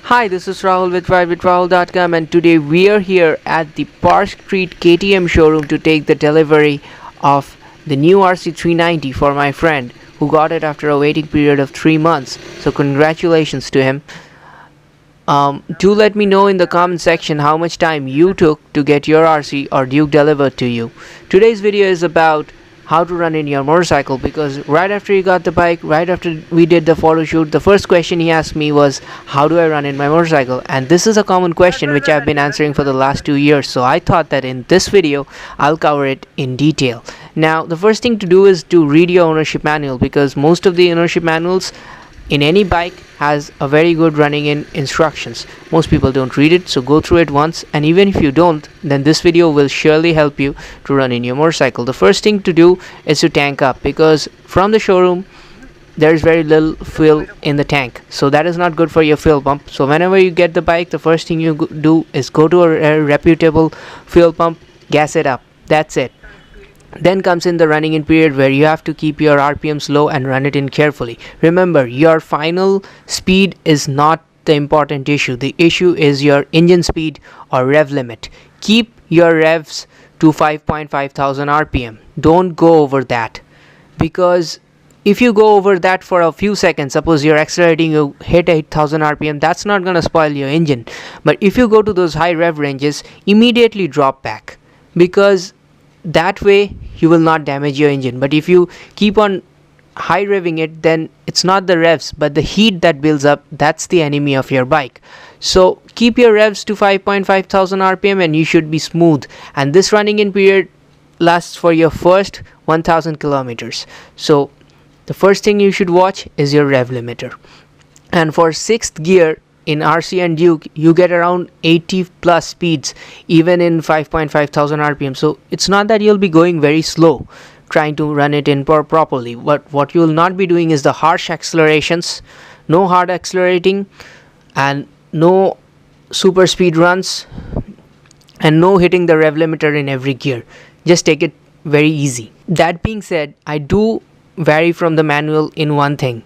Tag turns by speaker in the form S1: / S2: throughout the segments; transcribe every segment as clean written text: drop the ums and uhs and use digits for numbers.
S1: Hi, this is Rahul with RideWithRahul.com, and today we are here at the Park Street KTM showroom to take the delivery of the new RC390 for my friend who got it after a waiting period of 3 months. So congratulations to him. Do let me know in the comment section how much time you took to get your RC or Duke delivered to you. Today's video is about how to run in your motorcycle, because right after you got the bike, right after we did the photo shoot, the first question he asked me was, how do I run in my motorcycle? And this is a common question which I've been answering for the last 2 years, so I thought that in this video I'll cover it in detail. Now the first thing to do is to read your ownership manual, because most of the ownership manuals in any bike has a very good running in instructions. Most people don't read it, so go through it once, and even if you don't, then this video will surely help you to run in your motorcycle. The first thing to do is to tank up, because from the showroom there is very little fuel in the tank, so that is not good for your fuel pump. So whenever you get the bike, the first thing you do is go to a reputable fuel pump, gas it up. That's it. Then comes in the running in period, where you have to keep your RPMs low and run it in carefully. Remember, your final speed is not the important issue. The issue is your engine speed or rev limit. Keep your revs to 5.5 thousand RPM. Don't go over that, because if you go over that for a few seconds, suppose you're accelerating, you hit 8,000 RPM, that's not going to spoil your engine. But if you go to those high rev ranges, immediately drop back, because that way you will not damage your engine. But if you keep on high revving it, then it's not the revs but the heat that builds up, that's the enemy of your bike. So keep your revs to 5.5 thousand RPM and you should be smooth, and this running in period lasts for your first 1000 kilometers. So the first thing you should watch is your rev limiter. And for 6th gear in RC and Duke, you get around 80 plus speeds even in 5.5 thousand RPM. So it's not that you'll be going very slow trying to run it in properly. What you will not be doing is the harsh accelerations, no hard accelerating, and no super speed runs, and no hitting the rev limiter in every gear. Just take it very easy. That being said, I do vary from the manual in one thing.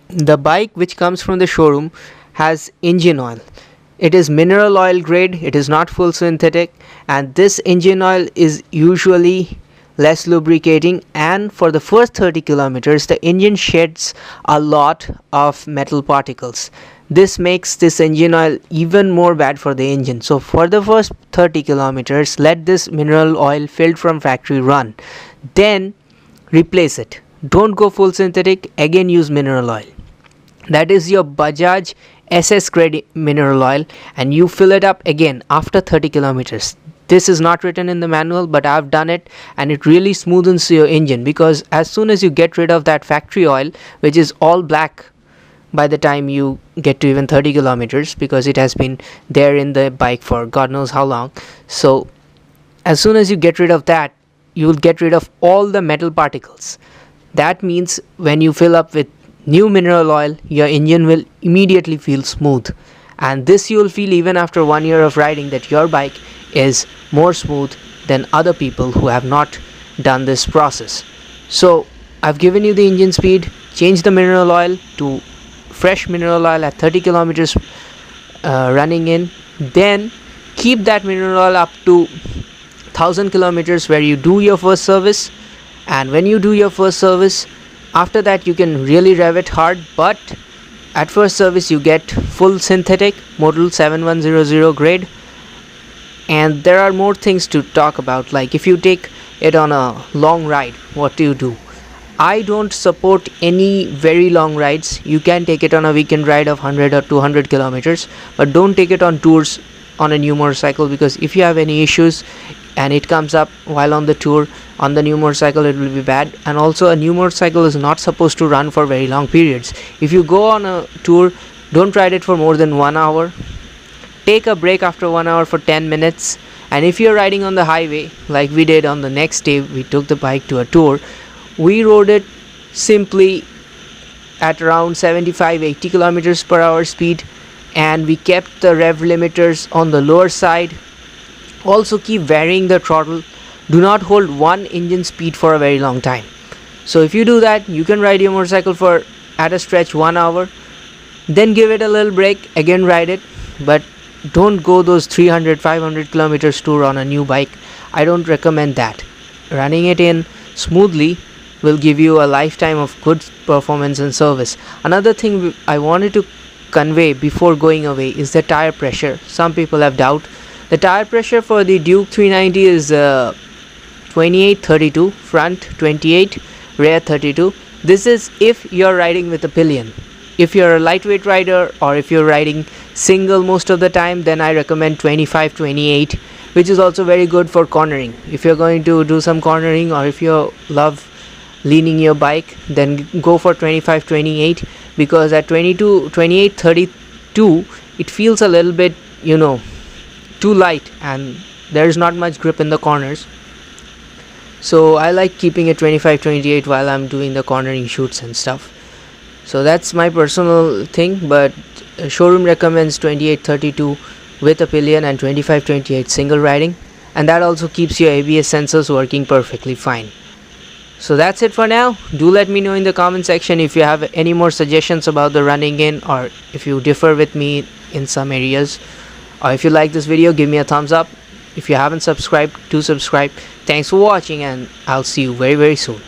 S1: The bike which comes from the showroom has engine oil. It is mineral oil grade, it is not full synthetic, and this engine oil is usually less lubricating, and for the first 30 kilometers the engine sheds a lot of metal particles. This makes this engine oil even more bad for the engine. So for the first 30 kilometers, let this mineral oil filled from factory run, then replace it. Don't go full synthetic, again use mineral oil. That is your Bajaj SS grade mineral oil, and you fill it up again after 30 kilometers. This is not written in the manual, but I've done it, and it really smoothens your engine, because as soon as you get rid of that factory oil, which is all black by the time you get to even 30 kilometers, because it has been there in the bike for God knows how long. So as soon as you get rid of that, you will get rid of all the metal particles. That means when you fill up with new mineral oil, your engine will immediately feel smooth, and this you will feel even after 1 year of riding, that your bike is more smooth than other people who have not done this process. So I've given you the engine speed. Change the mineral oil to fresh mineral oil at 30 kilometers running in, then keep that mineral oil up to 1000 kilometers where you do your first service. And when you do your first service, after that you can really rev it hard, but at first service you get full synthetic model 7100 grade. And there are more things to talk about, like if you take it on a long ride, what do? I don't support any very long rides. You can take it on a weekend ride of 100 or 200 kilometers, but don't take it on tours on a new motorcycle, because if you have any issues and it comes up while on the tour on the new motorcycle, it will be bad. And also, a new motorcycle is not supposed to run for very long periods. If you go on a tour, don't ride it for more than 1 hour. Take a break after 1 hour for 10 minutes. And if you're riding on the highway, like we did on the next day, we took the bike to a tour. We rode it simply at around 75-80 kilometers per hour speed, and we kept the rev limiters on the lower side. Also keep varying the throttle. Do not hold one engine speed for a very long time. So if you do that, you can ride your motorcycle for at a stretch 1 hour. then give it a little break, again ride it, but don't go those 300-500 kilometers tour on a new bike. I don't recommend that. Running it in smoothly will give you a lifetime of good performance and service. Another thing I wanted to convey before going away is the tire pressure. Some people have doubt. The tire pressure for the Duke 390 is 28-32, front 28, rear 32. This is if you're riding with a pillion. If you're a lightweight rider or if you're riding single most of the time, then I recommend 25-28, which is also very good for cornering. If you're going to do some cornering or if you love leaning your bike, then go for 25-28, because at 28-32 it feels a little bit, too light and there's not much grip in the corners. So I like keeping it 25-28 while I'm doing the cornering shoots and stuff. So that's my personal thing, but showroom recommends 28-32 with a pillion and 25-28 single riding, and that also keeps your ABS sensors working perfectly fine. So that's it for now. Do let me know in the comment section if you have any more suggestions about the running in, or if you differ with me in some areas, or if you like this video, give me a thumbs up. If you haven't subscribed, do subscribe. Thanks for watching, and I'll see you very soon.